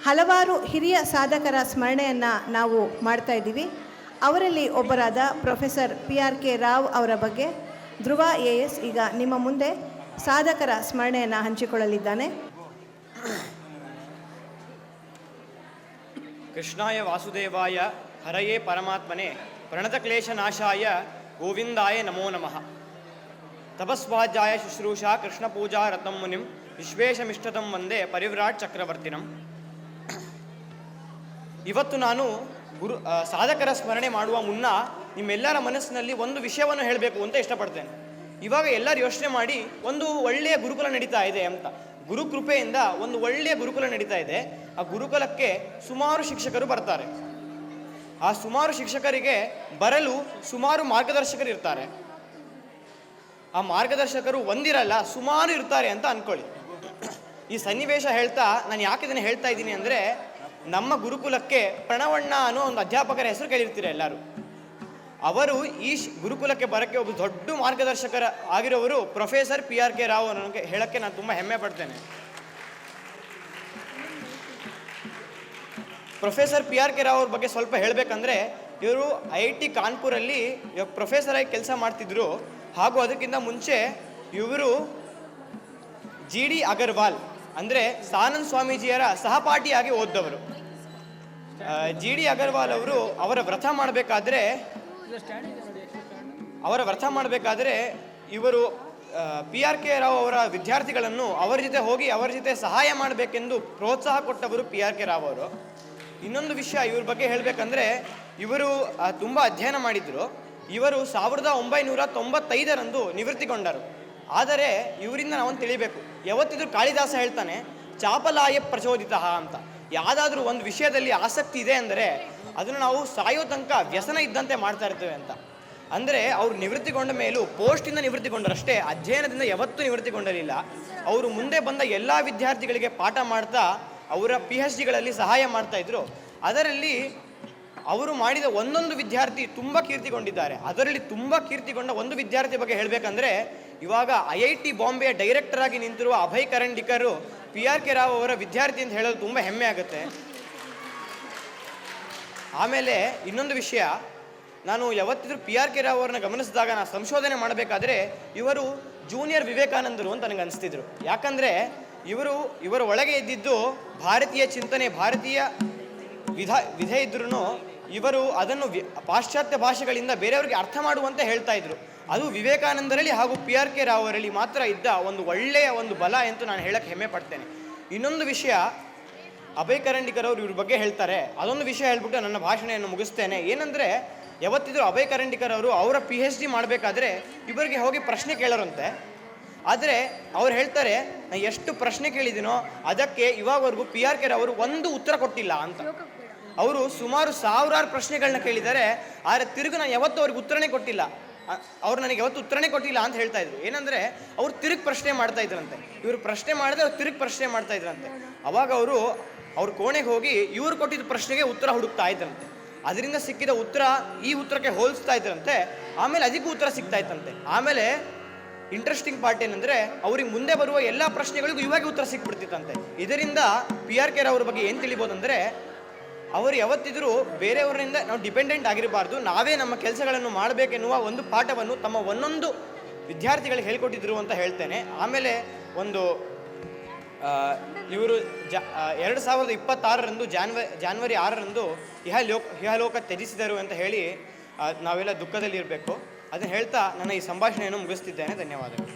ಹಲವಾರು ಹಿರಿಯ ಸಾಧಕರ ಸ್ಮರಣೆಯನ್ನು ನಾವು ಮಾಡ್ತಾ ಇದ್ದೀವಿ. ಅವರಲ್ಲಿ ಒಬ್ಬರಾದ ಪ್ರೊಫೆಸರ್ PRK ರಾವ್ ಅವರ ಬಗ್ಗೆ ಧ್ರುವ AS ಈಗ ನಿಮ್ಮ ಮುಂದೆ ಸಾಧಕರ ಸ್ಮರಣೆಯನ್ನು ಹಂಚಿಕೊಳ್ಳಲಿದ್ದಾನೆ. ಕೃಷ್ಣಾಯ ವಾಸುದೇವಾಯ ಹರಯೇ ಪರಮಾತ್ಮನೆ ಪ್ರಣತಕ್ಲೇಶನಾಶಾಯ ಗೋವಿಂದಾಯ ನಮೋ ನಮಃ. ತಪಸ್ವಾಧ್ಯಾಯ ಶುಶ್ರೂಷಾ ಕೃಷ್ಣಪೂಜಾ ರತ್ನಂ ಮುನಿಂ ವಿಶ್ವೇಶಮಿಷ್ಟತಂ ವಂದೇ ಪರಿವ್ರಾಟ್ ಚಕ್ರವರ್ತಿನಂ. ಇವತ್ತು ನಾನು ಸಾಧಕರ ಸ್ಮರಣೆ ಮಾಡುವ ಮುನ್ನ ನಿಮ್ಮೆಲ್ಲರ ಮನಸ್ಸಿನಲ್ಲಿ ಒಂದು ವಿಷಯವನ್ನು ಹೇಳಬೇಕು ಅಂತ ಇಷ್ಟಪಡ್ತೇನೆ. ಇವಾಗ ಎಲ್ಲರೂ ಯೋಚನೆ ಮಾಡಿ, ಒಂದು ಒಳ್ಳೆಯ ಗುರುಕುಲ ನಡೀತಾ ಇದೆ ಅಂತ, ಗುರುಕೃಪೆಯಿಂದ ಒಂದು ಒಳ್ಳೆಯ ಗುರುಕುಲ ನಡೀತಾ ಇದೆ. ಆ ಗುರುಕುಲಕ್ಕೆ ಸುಮಾರು ಶಿಕ್ಷಕರು ಬರ್ತಾರೆ. ಆ ಸುಮಾರು ಶಿಕ್ಷಕರಿಗೆ ಬರಲು ಸುಮಾರು ಮಾರ್ಗದರ್ಶಕರು ಇರ್ತಾರೆ. ಆ ಮಾರ್ಗದರ್ಶಕರು ಒಂದಿರಲ್ಲ, ಸುಮಾರು ಇರ್ತಾರೆ ಅಂತ ಅನ್ಕೊಳ್ಳಿ. ಈ ಸನ್ನಿವೇಶ ಹೇಳ್ತಾ ನಾನು ಯಾಕೆ ಇದನ್ನು ಹೇಳ್ತಾ ಇದ್ದೀನಿ ಅಂದರೆ, ನಮ್ಮ ಗುರುಕುಲಕ್ಕೆ ಪ್ರಣವಣ್ಣ ಅನ್ನೋ ಒಂದು ಅಧ್ಯಾಪಕರ ಹೆಸರು ಕೇಳಿರ್ತೀರ ಎಲ್ಲರೂ. ಅವರು ಈ ಗುರುಕುಲಕ್ಕೆ ಬರೋಕ್ಕೆ ಒಬ್ಬ ದೊಡ್ಡ ಮಾರ್ಗದರ್ಶಕರ ಆಗಿರೋರು ಪ್ರೊಫೆಸರ್ PRK ರಾವ್ ಅನ್ನೋಕ್ಕೆ ಹೇಳೋಕ್ಕೆ ನಾನು ತುಂಬ ಹೆಮ್ಮೆ ಪಡ್ತೇನೆ. ಪ್ರೊಫೆಸರ್ PRK ರಾವ್ ಅವ್ರ ಬಗ್ಗೆ ಸ್ವಲ್ಪ ಹೇಳಬೇಕಂದ್ರೆ, ಇವರು IIT ಕಾನ್ಪುರಲ್ಲಿ ಪ್ರೊಫೆಸರ್ ಆಗಿ ಕೆಲಸ ಮಾಡ್ತಿದ್ರು. ಹಾಗೂ ಅದಕ್ಕಿಂತ ಮುಂಚೆ ಇವರು GD ಅಗರ್ವಾಲ್ ಅಂದರೆ ಸಾನಂದ್ ಸ್ವಾಮೀಜಿಯರ ಸಹಪಾಠಿಯಾಗಿ ಓದ್ದವರು. GD ಅಗರ್ವಾಲ್ ಅವರು ಅವರ ವ್ರತ ಮಾಡಬೇಕಾದ್ರೆ ಇವರು PRK ರಾವ್ ಅವರ ವಿದ್ಯಾರ್ಥಿಗಳನ್ನು ಅವರ ಜೊತೆ ಹೋಗಿ ಅವರ ಜೊತೆ ಸಹಾಯ ಮಾಡಬೇಕೆಂದು ಪ್ರೋತ್ಸಾಹ ಕೊಟ್ಟವರು PRK ರಾವ್ ಅವರು. ಇನ್ನೊಂದು ವಿಷಯ ಇವ್ರ ಬಗ್ಗೆ ಹೇಳಬೇಕಂದ್ರೆ, ಇವರು ತುಂಬ ಅಧ್ಯಯನ ಮಾಡಿದ್ರು. ಇವರು 1995ರಂದು ನಿವೃತ್ತಿಗೊಂಡರು. ಆದರೆ ಇವರಿಂದ ನಾವೊಂದು ತಿಳಿಬೇಕು, ಯಾವತ್ತಿದ್ರು ಕಾಳಿದಾಸ ಹೇಳ್ತಾನೆ ಚಾಪಲಾಯ ಪ್ರಚೋದಿತ ಅಂತ. ಯಾವುದಾದ್ರೂ ಒಂದು ವಿಷಯದಲ್ಲಿ ಆಸಕ್ತಿ ಇದೆ ಅಂದರೆ ಅದನ್ನು ನಾವು ಸಾಯೋ ತನಕ ವ್ಯಸನ ಇದ್ದಂತೆ ಮಾಡ್ತಾ ಇರ್ತೇವೆ ಅಂತ. ಅಂದರೆ ಅವರು ನಿವೃತ್ತಿಗೊಂಡ ಮೇಲೂ ಪೋಸ್ಟಿಂದ ನಿವೃತ್ತಿಗೊಂಡರಷ್ಟೇ, ಅಧ್ಯಯನದಿಂದ ಯಾವತ್ತೂ ನಿವೃತ್ತಿಗೊಂಡಿರಲಿಲ್ಲ. ಅವರು ಮುಂದೆ ಬಂದ ಎಲ್ಲ ವಿದ್ಯಾರ್ಥಿಗಳಿಗೆ ಪಾಠ ಮಾಡ್ತಾ ಅವರ PhDಗಳಲ್ಲಿ ಸಹಾಯ ಮಾಡ್ತಾಯಿದ್ರು. ಅದರಲ್ಲಿ ಅವರು ಮಾಡಿದ ಒಂದೊಂದು ವಿದ್ಯಾರ್ಥಿ ತುಂಬ ಕೀರ್ತಿಗೊಂಡಿದ್ದಾರೆ. ಅದರಲ್ಲಿ ತುಂಬ ಕೀರ್ತಿಗೊಂಡ ಒಂದು ವಿದ್ಯಾರ್ಥಿ ಬಗ್ಗೆ ಹೇಳಬೇಕಂದ್ರೆ, ಇವಾಗ IIT ಬಾಂಬೆಯ ಡೈರೆಕ್ಟರ್ ಆಗಿ ನಿಂತಿರುವ ಅಭಯ್ ಕರಂಡಿಕರು PRK ರಾವ್ ಅವರ ವಿದ್ಯಾರ್ಥಿ ಅಂತ ಹೇಳೋದು ತುಂಬ ಹೆಮ್ಮೆ ಆಗುತ್ತೆ. ಆಮೇಲೆ ಇನ್ನೊಂದು ವಿಷಯ, ನಾನು ಯಾವತ್ತಿದ್ರೂ PRK ರಾವ್ ಅವ್ರನ್ನ ಗಮನಿಸಿದಾಗ ನಾನು ಸಂಶೋಧನೆ ಮಾಡಬೇಕಾದ್ರೆ ಇವರು ಜೂನಿಯರ್ ವಿವೇಕಾನಂದರು ಅಂತ ನನಗೆ ಅನಿಸ್ತಿದ್ರು. ಯಾಕಂದರೆ ಇವರ ಒಳಗೆ ಇದ್ದಿದ್ದು ಭಾರತೀಯ ಚಿಂತನೆ, ಭಾರತೀಯ ವಿಧೆ ಇದ್ರೂ ಇವರು ಅದನ್ನು ಪಾಶ್ಚಾತ್ಯ ಭಾಷೆಗಳಿಂದ ಬೇರೆಯವರಿಗೆ ಅರ್ಥ ಮಾಡುವಂತೆ ಹೇಳ್ತಾ ಇದ್ರು. ಅದು ವಿವೇಕಾನಂದರಲ್ಲಿ ಹಾಗೂ PRK ರಾವ್ ಅವರಲ್ಲಿ ಮಾತ್ರ ಇದ್ದ ಒಂದು ಒಳ್ಳೆಯ ಒಂದು ಬಲ ಅಂತ ನಾನು ಹೇಳಕ್ಕೆ ಹೆಮ್ಮೆ ಪಡ್ತೇನೆ. ಇನ್ನೊಂದು ವಿಷಯ, ಅಭಯ್ ಕರಂಡಿಕರ್ ಅವರು ಇವ್ರ ಬಗ್ಗೆ ಹೇಳ್ತಾರೆ. ಅದೊಂದು ವಿಷಯ ಹೇಳ್ಬಿಟ್ಟು ನನ್ನ ಭಾಷಣೆಯನ್ನು ಮುಗಿಸ್ತೇನೆ. ಏನಂದರೆ, ಯಾವತ್ತಿದ್ರು ಅಭಯ್ ಕರಂಡಿಕರ್ ಅವರು ಅವರ PhD ಮಾಡಬೇಕಾದ್ರೆ ಇವರಿಗೆ ಹೋಗಿ ಪ್ರಶ್ನೆ ಕೇಳೋರಂತೆ. ಆದರೆ ಅವ್ರು ಹೇಳ್ತಾರೆ, ನಾನು ಎಷ್ಟು ಪ್ರಶ್ನೆ ಕೇಳಿದ್ದೀನೋ ಅದಕ್ಕೆ ಇವಾಗವರೆಗೂ PRK ರಾವ್ ಒಂದು ಉತ್ತರ ಕೊಟ್ಟಿಲ್ಲ ಅಂತ. ಅವರು ಸುಮಾರು ಸಾವಿರಾರು ಪ್ರಶ್ನೆಗಳನ್ನ ಕೇಳಿದ್ದಾರೆ, ಆದರೆ ತಿರುಗಿ ನಾನು ಯಾವತ್ತೂ ಅವ್ರಿಗೆ ಉತ್ತರನೇ ಕೊಟ್ಟಿಲ್ಲ, ಅವ್ರು ನನಗೆ ಯಾವತ್ತು ಉತ್ತರನೇ ಕೊಟ್ಟಿಲ್ಲ ಅಂತ ಹೇಳ್ತಾ ಇದ್ರು. ಏನಂದರೆ, ಅವ್ರು ತಿರುಗಿ ಪ್ರಶ್ನೆ ಮಾಡ್ತಾ ಇದ್ರಂತೆ. ಇವರು ಪ್ರಶ್ನೆ ಮಾಡಿದ್ರೆ ಅವ್ರು ತಿರುಗಿ ಪ್ರಶ್ನೆ ಮಾಡ್ತಾ ಇದ್ರಂತೆ. ಅವಾಗ ಅವ್ರ ಕೋಣೆಗೆ ಹೋಗಿ ಇವ್ರು ಕೊಟ್ಟಿದ್ದ ಪ್ರಶ್ನೆಗೆ ಉತ್ತರ ಹುಡುಕ್ತಾ ಇದ್ರಂತೆ. ಅದರಿಂದ ಸಿಕ್ಕಿದ ಉತ್ತರ ಈ ಉತ್ತರಕ್ಕೆ ಹೋಲಿಸ್ತಾ ಇದ್ರಂತೆ. ಆಮೇಲೆ ಅದಕ್ಕೂ ಉತ್ತರ ಸಿಗ್ತಾ ಇತ್ತಂತೆ. ಆಮೇಲೆ ಇಂಟ್ರೆಸ್ಟಿಂಗ್ ಪಾರ್ಟ್ ಏನಂದರೆ, ಅವ್ರಿಗೆ ಮುಂದೆ ಬರುವ ಎಲ್ಲ ಪ್ರಶ್ನೆಗಳಿಗೂ ಇವಾಗ ಉತ್ತರ ಸಿಕ್ಬಿಡ್ತಿತ್ತಂತೆ. ಇದರಿಂದ PRK ರಾವ್ ಅವ್ರ ಬಗ್ಗೆ ಏನು ತಿಳಿಬೋದಂದರೆ, ಅವರು ಯಾವತ್ತಿದ್ರೂ ಬೇರೆಯವರಿಂದ ನಾವು ಡಿಪೆಂಡೆಂಟ್ ಆಗಿರಬಾರ್ದು, ನಾವೇ ನಮ್ಮ ಕೆಲಸಗಳನ್ನು ಮಾಡಬೇಕೆನ್ನುವ ಒಂದು ಪಾಠವನ್ನು ತಮ್ಮ ಒಂದೊಂದು ವಿದ್ಯಾರ್ಥಿಗಳಿಗೆ ಹೇಳ್ಕೊಟ್ಟಿದ್ರು ಅಂತ ಹೇಳ್ತೇನೆ. ಆಮೇಲೆ ಇವರು 2026ರಂದು ಜಾನ್ವರಿ 6ರಂದು ಇಹಲೋಕ ತ್ಯಜಿಸಿದರು ಅಂತ ಹೇಳಿ ನಾವೆಲ್ಲ ದುಃಖದಲ್ಲಿ ಇರಬೇಕು. ಅದನ್ನು ಹೇಳ್ತಾ ನನ್ನ ಈ ಸಂಭಾಷಣೆಯನ್ನು ಮುಗಿಸ್ತಿದ್ದೇನೆ. ಧನ್ಯವಾದಗಳು.